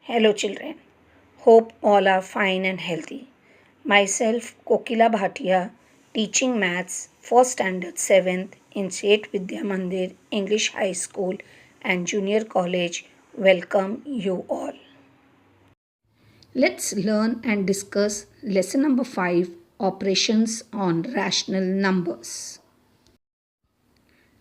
Hello children, hope all are fine and healthy. Myself Kokila Bhatia, teaching maths for standard 7th in Seth Vidya Mandir English High School and Junior College, welcome you all. Let's learn and discuss lesson number 5, operations on rational numbers.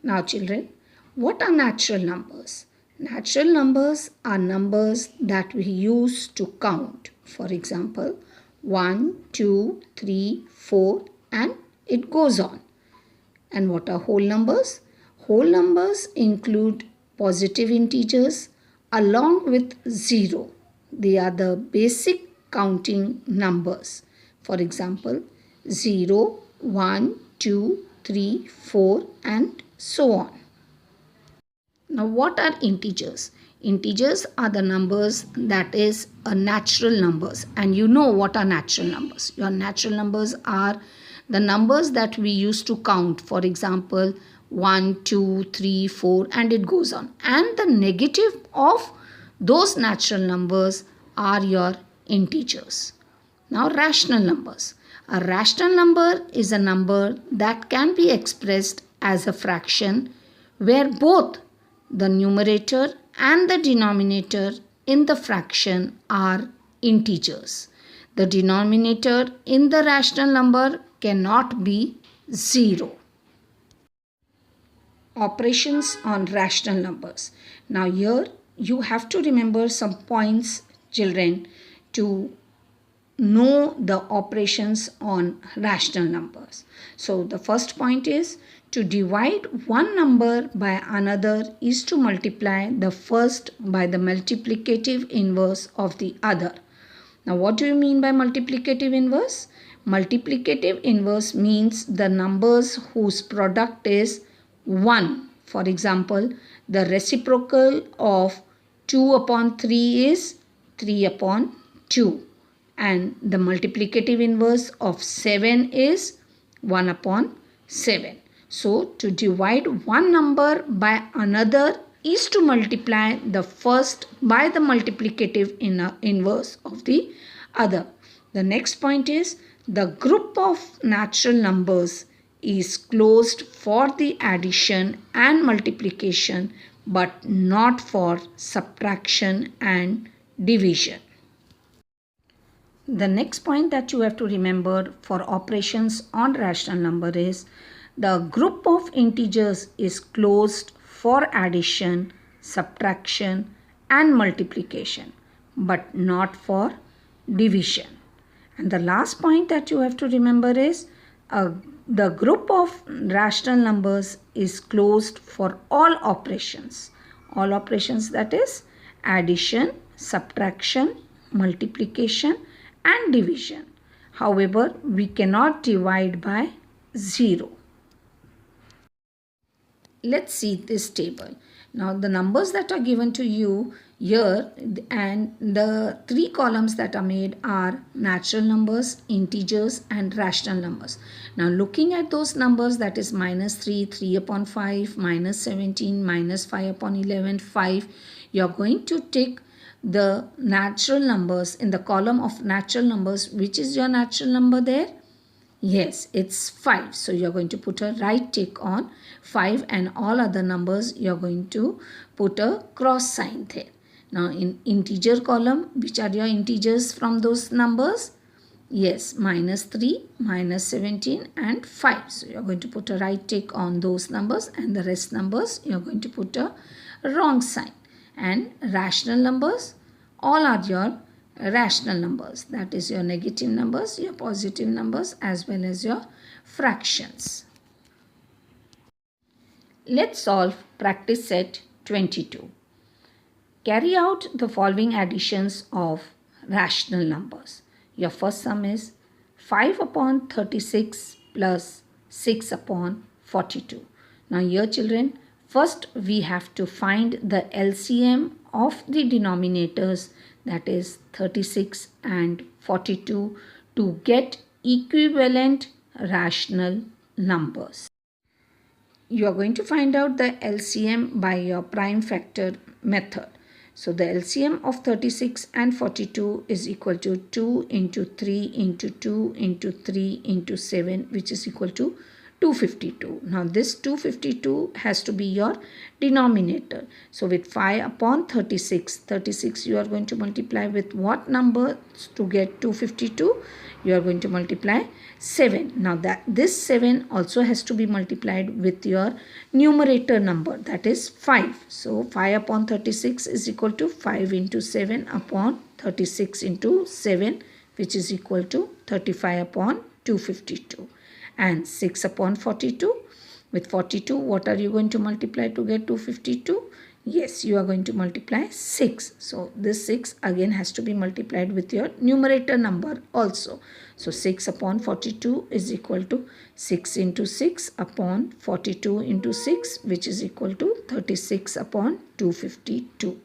Now children, what are natural numbers? Natural numbers are numbers that we use to count. For example, 1, 2, 3, 4 and it goes on. And what are whole numbers? Whole numbers include positive integers along with 0. They are the basic counting numbers. For example, 0, 1, 2, 3, 4 and so on. Now what are integers? Integers are the numbers that is a natural numbers, and you know what are natural numbers. Your natural numbers are the numbers that we used to count. For example, 1, 2, 3, 4 and it goes on. And the negative of those natural numbers are your integers. Now rational numbers. A rational number is a number that can be expressed as a fraction where both the numerator and the denominator in the fraction are integers. The denominator in the rational number cannot be 0. Operations on rational numbers. Now here you have to remember some points, children, to know the operations on rational numbers. So the first point is to divide one number by another is to multiply the first by the multiplicative inverse of the other. Now what do you mean by multiplicative inverse? Multiplicative inverse means the numbers whose product is 1. For example, the reciprocal of 2 upon 3 is 3 upon 2. And the multiplicative inverse of 7 is 1 upon 7. So, to divide one number by another is to multiply the first by the multiplicative inverse of the other. The next point is the group of natural numbers is closed for the addition and multiplication but not for subtraction and division. The next point that you have to remember for operations on rational number is the group of integers is closed for addition, subtraction and multiplication but not for division. And the last point that you have to remember is the group of rational numbers is closed for all operations. All operations, that is addition, subtraction, multiplication and division. However, we cannot divide by 0. Let's see this table. Now the numbers that are given to you here and the 3 columns that are made are natural numbers, integers and rational numbers. Now looking at those numbers, that is minus 3, 3 upon 5, minus 17, minus 5 upon 11, 5. You are going to take the natural numbers in the column of natural numbers. Which is your natural number there? Yes, it's 5. So you're going to put a right tick on 5 and all other numbers you're going to put a cross sign there. Now in integer column, which are your integers from those numbers? Yes, minus 3, minus 17 and 5. So you're going to put a right tick on those numbers and the rest numbers you're going to put a wrong sign. And rational numbers, all are your rational numbers. That is your negative numbers, your positive numbers as well as your fractions. Let's solve practice set 22. Carry out the following additions of rational numbers. Your first sum is 5 upon 36 plus 6 upon 42. Now here children, first we have to find the LCM of the denominators, that is 36 and 42, to get equivalent rational numbers. You are going to find out the LCM by your prime factor method. So the LCM of 36 and 42 is equal to 2 into 3 into 2 into 3 into 7, which is equal to 252. Now this 252 has to be your denominator. So with 5 upon 36, 36 you are going to multiply with what number to get 252? You are going to multiply 7. Now that this 7 also has to be multiplied with your numerator number, that is 5. So 5 upon 36 is equal to 5 into 7 upon 36 into 7, which is equal to 35 upon 252. And 6 upon 42. With 42, what are you going to multiply to get 252? Yes, you are going to multiply 6. So this 6 again has to be multiplied with your numerator number also. So 6 upon 42 is equal to 6 into 6 upon 42 into 6, which is equal to 36 upon 252.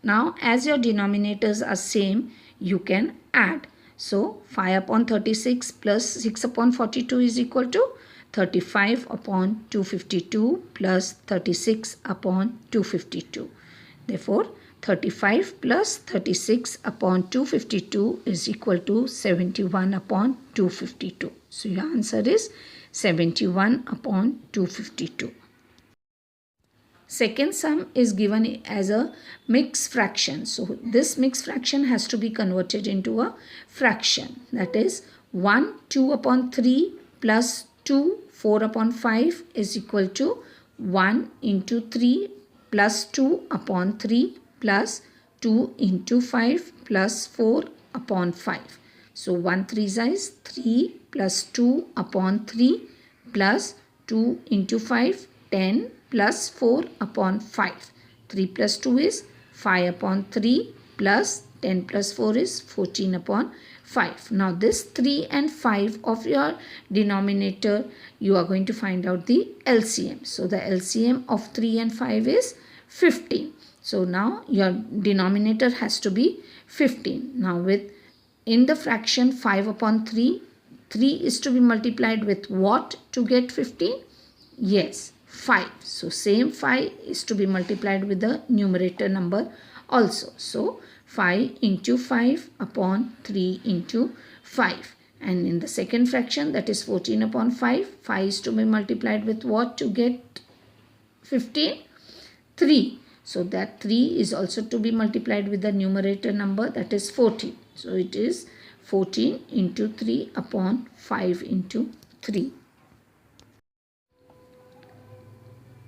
Now as your denominators are same, you can add. So 5 upon 36 plus 6 upon 42 is equal to 35 upon 252 plus 36 upon 252. Therefore 35 plus 36 upon 252 is equal to 71 upon 252. So your answer is 71 upon 252. Second sum is given as a mixed fraction. So this mixed fraction has to be converted into a fraction. That is 1 2 upon 3 plus 2 4 upon 5 is equal to 1 into 3 plus 2 upon 3 plus 2 into 5 plus 4 upon 5. So 1 3 is 3 plus 2 upon 3 plus 2 into 5 10 plus 4 upon 5. 3 plus 2 is 5 upon 3 plus 10 plus 4 is 14 upon 5. Now this 3 and 5 of your denominator, you are going to find out the LCM. So the LCM of 3 and 5 is 15. So now your denominator has to be 15. Now with in the fraction 5 upon 3, 3 is to be multiplied with what to get 15? Yes, 5. So same 5 is to be multiplied with the numerator number also. So 5 into 5 upon 3 into 5. And in the second fraction, that is 14 upon 5, 5 is to be multiplied with what to get 15? 3. So that 3 is also to be multiplied with the numerator number, that is 14. So it is 14 into 3 upon 5 into 3.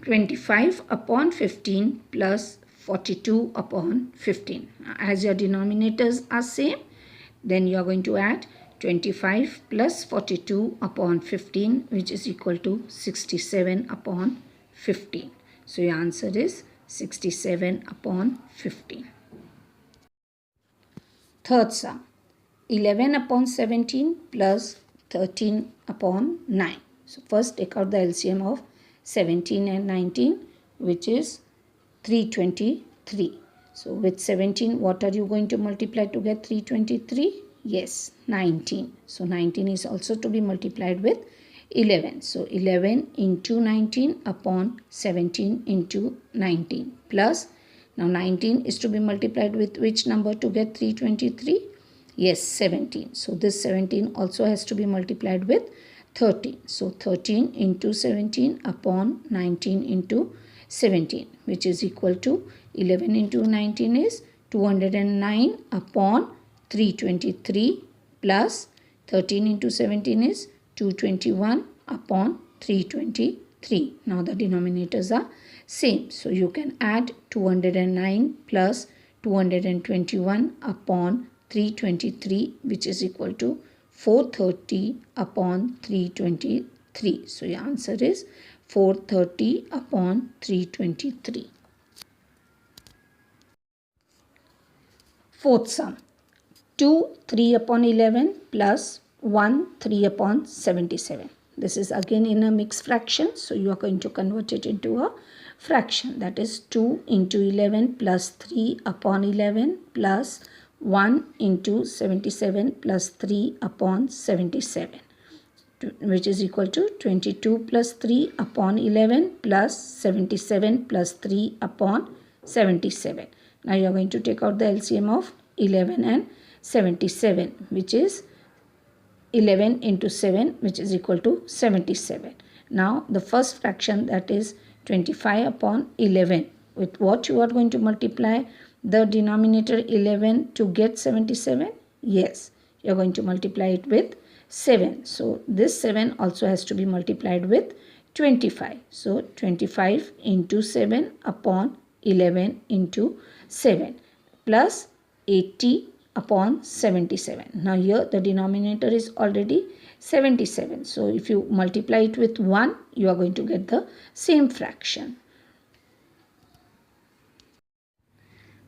25 upon 15 plus 42 upon 15. As your denominators are same, then you are going to add 25 plus 42 upon 15, which is equal to 67 upon 15. So your answer is 67 upon 15. Third sum, 11 upon 17 plus 13 upon 9. So first take out the LCM of 17 and 19, which is 323. So with 17, what are you going to multiply to get 323? Yes, 19. So 19 is also to be multiplied with 11. So 11 into 19 upon 17 into 19 plus, now 19 is to be multiplied with which number to get 323? Yes, 17. So this 17 also has to be multiplied with 13. So 13 into 17 upon 19 into 17, which is equal to 11 into 19 is 209 upon 323 plus 13 into 17 is 221 upon 323. Now the denominators are same. So you can add 209 plus 221 upon 323, which is equal to 430 upon 323. So your answer is 430 upon 323. Fourth sum, 2 3 upon 11 plus 1 3 upon 77. This is again in a mixed fraction. So you are going to convert it into a fraction. That is 2 into 11 plus 3 upon 11 plus 1 into 77 plus 3 upon 77, which is equal to 22 plus 3 upon 11 plus 77 plus 3 upon 77. Now you are going to take out the LCM of 11 and 77, which is 11 into 7, which is equal to 77. Now the first fraction, that is 25 upon 11. With what you are going to multiply the denominator 11 to get 77? Yes, you are going to multiply it with 7. So this 7 also has to be multiplied with 25. So 25 into 7 upon 11 into 7 plus 80 upon 77. Now here the denominator is already 77. So if you multiply it with 1, you are going to get the same fraction.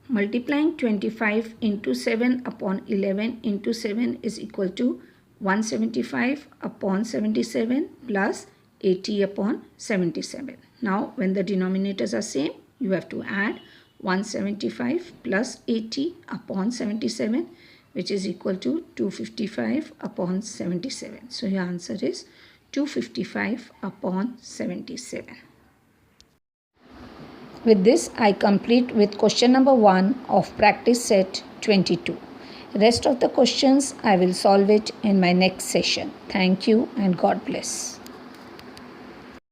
Multiplying 25 into 7 upon 11 into 7 is equal to 175 upon 77 plus 80 upon 77. Now when the denominators are same, you have to add 175 plus 80 upon 77, which is equal to 255 upon 77. So your answer is 255 upon 77. With this, I complete with question number 1 of practice set 22. Rest of the questions I will solve it in my next session. Thank you and God bless.